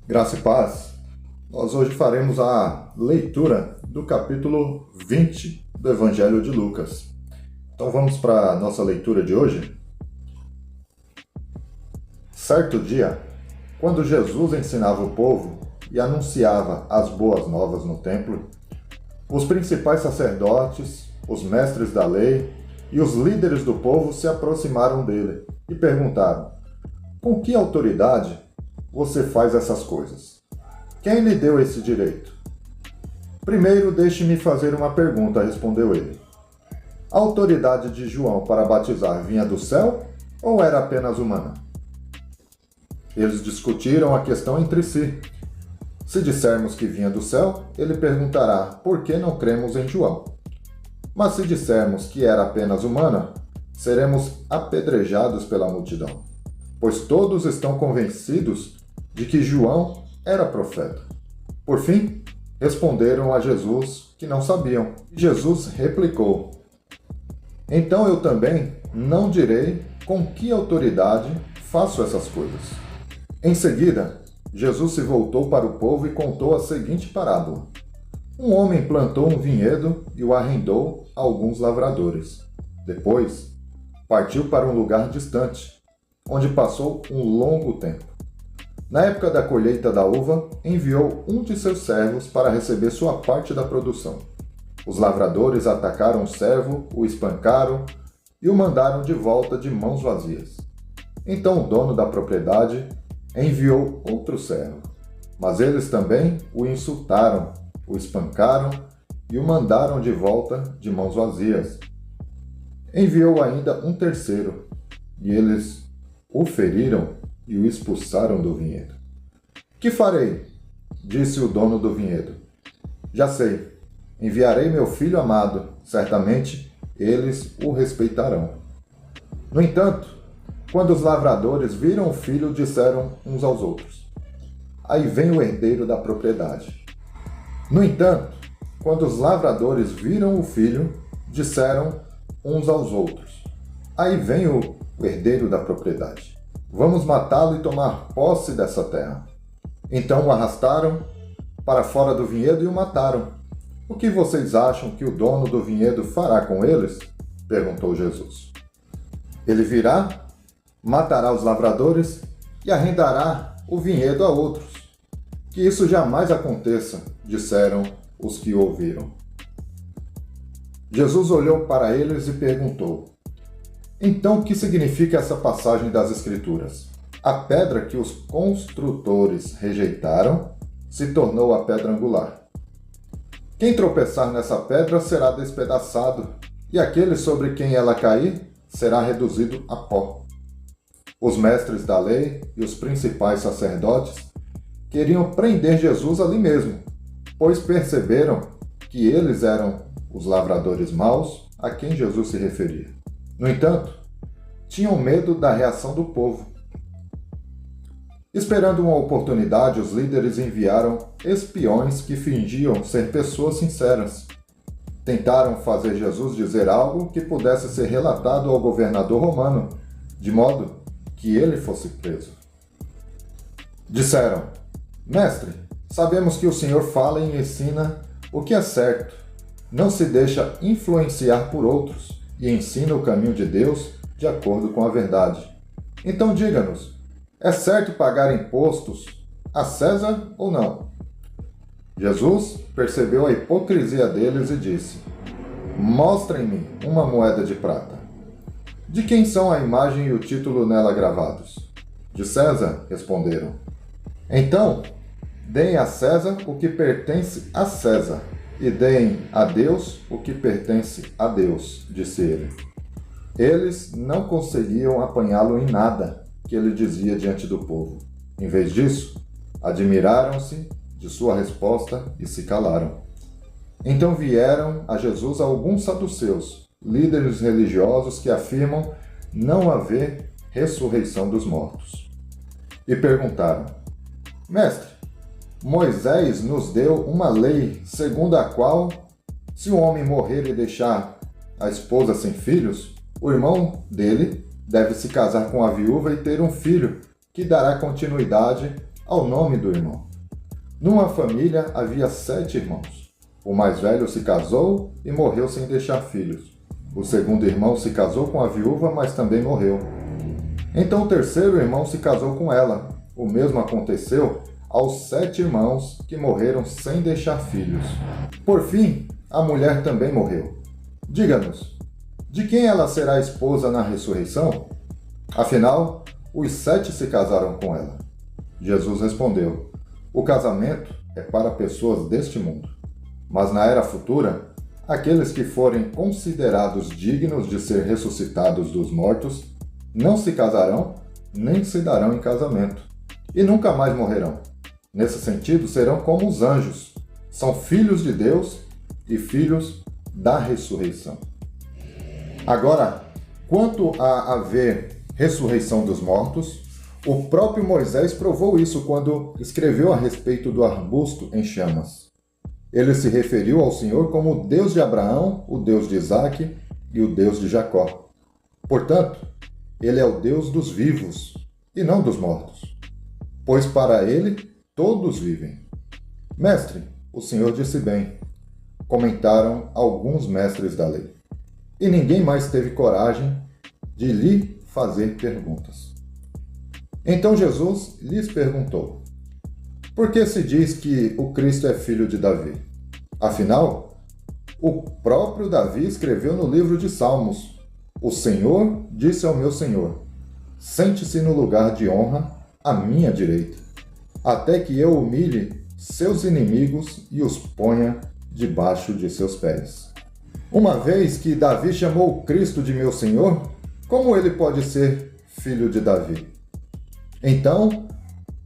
Graça e paz. Nós hoje faremos a leitura do capítulo 20 do Evangelho de Lucas. Então vamos para a nossa leitura de hoje. Certo dia, quando Jesus ensinava o povo e anunciava as boas novas no templo, os principais sacerdotes, os mestres da lei e os líderes do povo se aproximaram dele e perguntaram: com que autoridade você faz essas coisas? Quem lhe deu esse direito? Primeiro, deixe-me fazer uma pergunta, respondeu ele. A autoridade de João para batizar vinha do céu ou era apenas humana? Eles discutiram a questão entre si. Se dissermos que vinha do céu, ele perguntará por que não cremos em João. Mas se dissermos que era apenas humana, seremos apedrejados pela multidão, pois todos estão convencidos de que João era profeta. Por fim, responderam a Jesus que não sabiam. Jesus replicou: então eu também não direi com que autoridade faço essas coisas. Em seguida, Jesus se voltou para o povo e contou a seguinte parábola. Um homem plantou um vinhedo e o arrendou a alguns lavradores. Depois, partiu para um lugar distante, onde passou um longo tempo. Na época da colheita da uva, enviou um de seus servos para receber sua parte da produção. Os lavradores atacaram o servo, o espancaram e o mandaram de volta de mãos vazias. Então o dono da propriedade enviou outro servo, mas eles também o insultaram, o espancaram e o mandaram de volta de mãos vazias. Enviou ainda um terceiro, e eles o feriram e o expulsaram do vinhedo. Que farei? Disse o dono do vinhedo. Já sei, enviarei meu filho amado, certamente eles o respeitarão. No entanto, quando os lavradores viram o filho, disseram uns aos outros: aí vem o herdeiro da propriedade. No entanto, quando os lavradores viram o filho, disseram uns aos outros: aí vem o herdeiro da propriedade. Vamos matá-lo e tomar posse dessa terra. Então o arrastaram para fora do vinhedo e o mataram. O que vocês acham que o dono do vinhedo fará com eles? Perguntou Jesus. Ele virá, matará os lavradores e arrendará o vinhedo a outros. Que isso jamais aconteça, disseram os que o ouviram. Jesus olhou para eles e perguntou: então, o que significa essa passagem das Escrituras? A pedra que os construtores rejeitaram se tornou a pedra angular. Quem tropeçar nessa pedra será despedaçado, e aquele sobre quem ela cair será reduzido a pó. Os mestres da lei e os principais sacerdotes queriam prender Jesus ali mesmo, pois perceberam que eles eram os lavradores maus a quem Jesus se referia. No entanto, tinham medo da reação do povo. Esperando uma oportunidade, os líderes enviaram espiões que fingiam ser pessoas sinceras. Tentaram fazer Jesus dizer algo que pudesse ser relatado ao governador romano, de modo que ele fosse preso. Disseram: mestre, sabemos que o Senhor fala e ensina o que é certo, não se deixa influenciar por outros e ensina o caminho de Deus de acordo com a verdade. Então diga-nos, é certo pagar impostos a César ou não? Jesus percebeu a hipocrisia deles e disse: mostrem-me uma moeda de prata. De quem são a imagem e o título nela gravados? De César, responderam. Então, deem a César o que pertence a César, e deem a Deus o que pertence a Deus, disse ele. Eles não conseguiam apanhá-lo em nada que ele dizia diante do povo. Em vez disso, admiraram-se de sua resposta e se calaram. Então vieram a Jesus alguns saduceus, líderes religiosos que afirmam não haver ressurreição dos mortos. E perguntaram: mestre, Moisés nos deu uma lei segundo a qual, se um homem morrer e deixar a esposa sem filhos, o irmão dele deve se casar com a viúva e ter um filho que dará continuidade ao nome do irmão. Numa família havia 7 irmãos. O mais velho se casou e morreu sem deixar filhos. O segundo irmão se casou com a viúva, mas também morreu. Então o terceiro irmão se casou com ela. O mesmo aconteceu aos 7 irmãos que morreram sem deixar filhos. Por fim, a mulher também morreu. Diga-nos, de quem ela será esposa na ressurreição? Afinal, os 7 se casaram com ela. Jesus respondeu: o casamento é para pessoas deste mundo, mas na era futura, aqueles que forem considerados dignos de ser ressuscitados dos mortos não se casarão nem se darão em casamento, e nunca mais morrerão. Nesse sentido, serão como os anjos, são filhos de Deus e filhos da ressurreição. Agora, quanto a haver ressurreição dos mortos, o próprio Moisés provou isso quando escreveu a respeito do arbusto em chamas. Ele se referiu ao Senhor como o Deus de Abraão, o Deus de Isaque e o Deus de Jacó. Portanto, ele é o Deus dos vivos e não dos mortos, pois para ele todos vivem. Mestre, o Senhor disse bem, comentaram alguns mestres da lei. E ninguém mais teve coragem de lhe fazer perguntas. Então Jesus lhes perguntou: por que se diz que o Cristo é filho de Davi? Afinal, o próprio Davi escreveu no livro de Salmos: o Senhor disse ao meu Senhor: sente-se no lugar de honra à minha direita, até que eu humilhe seus inimigos e os ponha debaixo de seus pés. Uma vez que Davi chamou o Cristo de meu Senhor, como ele pode ser filho de Davi? Então,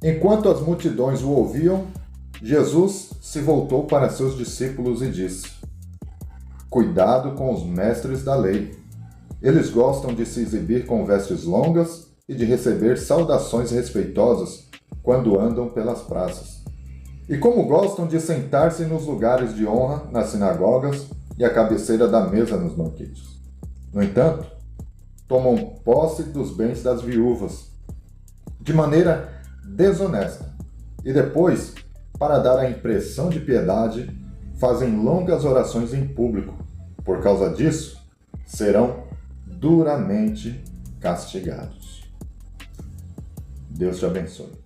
enquanto as multidões o ouviam, Jesus se voltou para seus discípulos e disse: cuidado com os mestres da lei. Eles gostam de se exibir com vestes longas e de receber saudações respeitosas quando andam pelas praças. E como gostam de sentar-se nos lugares de honra nas sinagogas e à cabeceira da mesa nos banquetes. No entanto, tomam posse dos bens das viúvas, de maneira desonesta, e depois, para dar a impressão de piedade, fazem longas orações em público. Por causa disso, serão duramente castigados. Deus te abençoe.